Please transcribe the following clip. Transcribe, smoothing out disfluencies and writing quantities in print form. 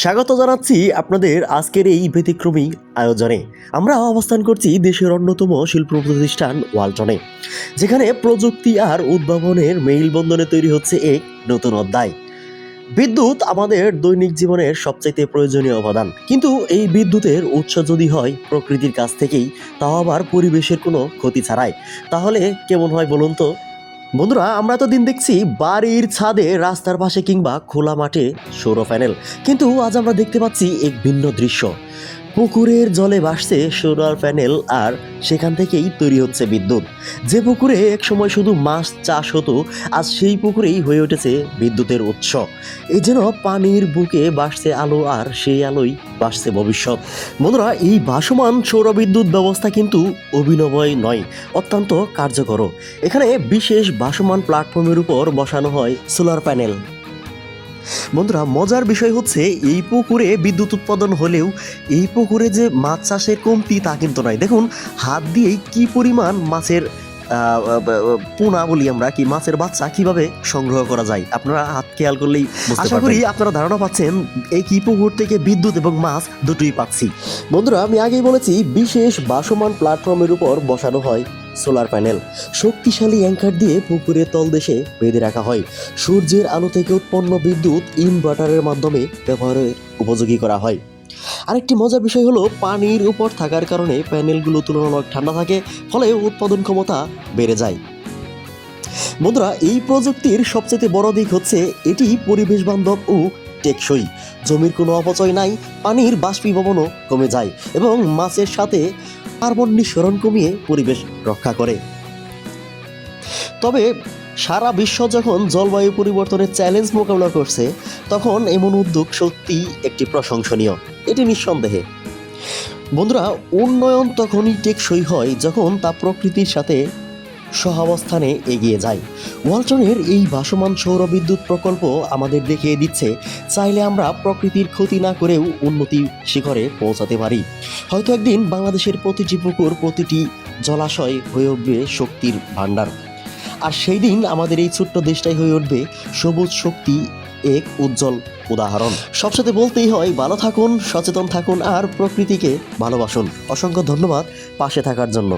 স্বাগত জানাচ্ছি আপনাদের আজকের এই ব্যতিক্রমী আয়োজনে। আমরা অবস্থান করছি দেশের অন্যতম শিল্প প্রতিষ্ঠান ওয়ালটনে, যেখানে প্রযুক্তি আর উদ্ভাবনের মেলবন্ধনে তৈরি হচ্ছে এক নতুন অধ্যায়। বিদ্যুৎ আমাদের দৈনিক জীবনের সবচাইতে প্রয়োজনীয় উপাদান, কিন্তু এই বিদ্যুতের উৎস যদি হয় প্রকৃতির কাছ থেকেই, তাও আবার পরিবেশের কোনো ক্ষতি ছাড়াই, তাহলে কেমন হয় বলুন তো? বন্ধুরা, আমরা তো দিন দেখছি বাড়ির ছাদে, রাস্তার পাশে কিংবা খোলা মাঠে সৌর প্যানেল, কিন্তু আজ আমরা দেখতে পাচ্ছি এক ভিন্ন দৃশ্য। পুকুরের জলে ভাসছে সোলার প্যানেল, আর সেখান থেকেই তৈরি হচ্ছে বিদ্যুৎ। যে পুকুরে এক সময় শুধু মাছ চাষ হতো, আজ সেই পুকুরেই হয়ে উঠেছে বিদ্যুতের উৎস। এই যেন পানির বুকে ভাসছে আলো, আর সেই আলোই ভাসছে ভবিষ্যৎ। বন্ধুরা, এই ভাসমান সৌরবিদ্যুৎ ব্যবস্থা কিন্তু অভিনবয় নয়, অত্যন্ত কার্যকর। এখানে বিশেষ ভাসমান প্ল্যাটফর্মের উপর বসানো হয় সোলার প্যানেল। বন্ধুরা, মজার বিষয় হচ্ছে এই পুকুরে বিদ্যুৎ উৎপাদন হলেও এই পুকুরে যে মাছ চাষের কমতি তা কিন্তু নয়। দেখুন, হাত দিয়েই কি পরিমাণ মাছের পোনা বলি আমরা, কি মাছের বাচ্চা কিভাবে সংগ্রহ করা যায়, আপনারা হাত খেয়াল করলেই আশা করি আপনারা ধারণা পাচ্ছেন এই কি পুকুর থেকে বিদ্যুৎ এবং মাছ দুটোই পাচ্ছি। বন্ধুরা, আমি আগেই বলেছি বিশেষ ভাসমান প্ল্যাটফর্মের উপর বসানো হয় সোলার প্যানেল। শক্তিশালী অ্যাঙ্কার দিয়ে পুকুরের তলদেশে বেঁধে রাখা হয়। সূর্যের আলো থেকে উৎপন্ন বিদ্যুৎ ইনভার্টারের মাধ্যমে ব্যবহারের উপযোগী করা হয়। আরেকটি মজার বিষয় হলো, পানির উপর থাকার কারণে প্যানেলগুলো তুলনামূলক ঠান্ডা থাকে, ফলে উৎপাদন ক্ষমতা বেড়ে যায়। বন্ধুরা, এই প্রযুক্তির সবচেয়ে বড় দিক হচ্ছে এটি পরিবেশ বান্ধব ও টেকসই। জমির কোনো অপচয় নাই, পানির বাষ্পীভবনও কমে যায় এবং মাছের সাথে কার্বন নিঃসরণ কমিয়ে পরিবেশ রক্ষা করে। তবে সারা বিশ্ব যখন জলবায়ু পরিবর্তনের চ্যালেঞ্জ মোকাবিলা করছে, তখন এমন উদ্যোগ সত্যি একটি প্রশংসনীয়, এটি নিঃসন্দেহে। বন্ধুরা, উন্নয়ন তখনই টেকসই হয় যখন তা প্রকৃতির সাথে সহাবস্থানে এগিয়ে যায়। ওয়ালটনের এই ভাসমান সৌরবিদ্যুৎ প্রকল্প আমাদের দেখিয়ে দিচ্ছে, চাইলে আমরা প্রকৃতির ক্ষতি না করেও উন্নতি শিখরে পৌঁছাতে পারি। হয়তো একদিন বাংলাদেশের প্রতিটি পুকুর, প্রতিটি জলাশয় হয়ে উঠবে শক্তির ভাণ্ডার, আর সেই দিন আমাদের এই ছোট্ট দেশটাই হয়ে উঠবে সবুজ শক্তি এক উজ্জ্বল উদাহরণ। সবসাথে বলতেই হয়, ভালো থাকুন, সচেতন থাকুন আর প্রকৃতিকে ভালোবাসুন। অসংখ্য ধন্যবাদ পাশে থাকার জন্য।